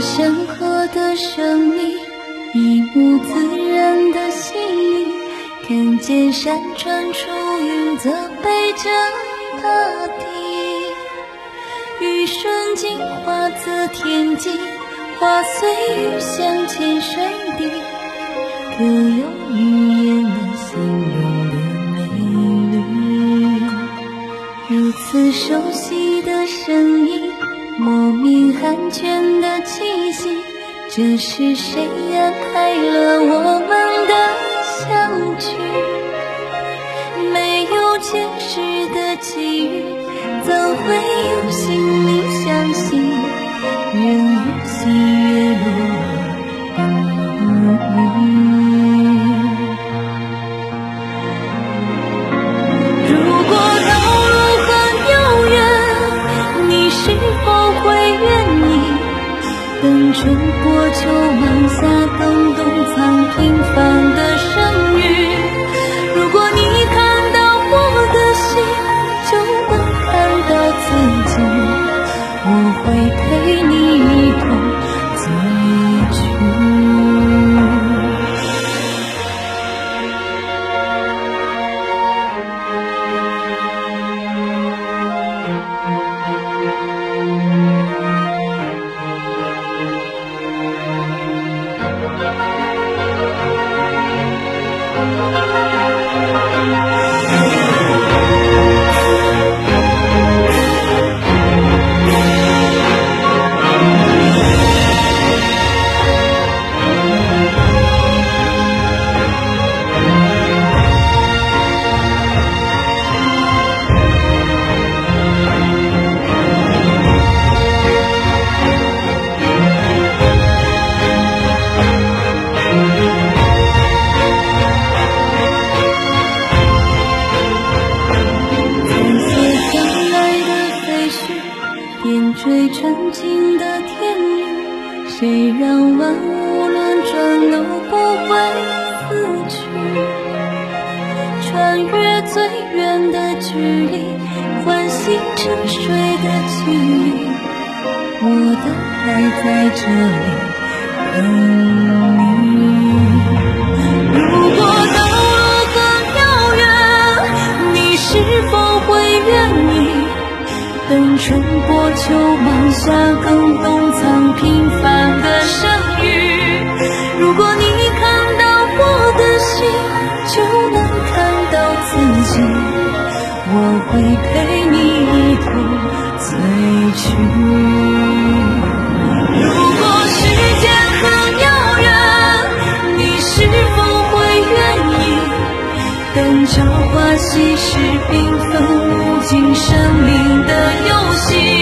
山河的生命，一目自然的吸引，看见山川出云，则背着大地。雨瞬间化作天际，花随雨向前水滴，可有语言能形容的美丽？如此熟悉的声音，莫名寒暄的气息，这是谁安排了我们的相聚？没有前世的际遇，怎会有心灵相惜？人与喜悦落如果道路很遥远，你是否会愿意等春过秋芒夏更冬藏平凡的生育？如果你看到我的心，就能看到自己，我会陪你一同醉去。点缀纯净的天宇，谁让万物轮转都不会死去？穿越最远的距离，唤醒沉睡的记忆，我的爱在这里等你。如果道路很遥远，你是否会愿意等春过秋芒夏更冬藏平凡的生育？如果你看到我的心，就能看到自己，我会陪你一同醉去。如果时间很遥远，你是否会愿意等朝花夕拾缤纷，无尽生命的游戏？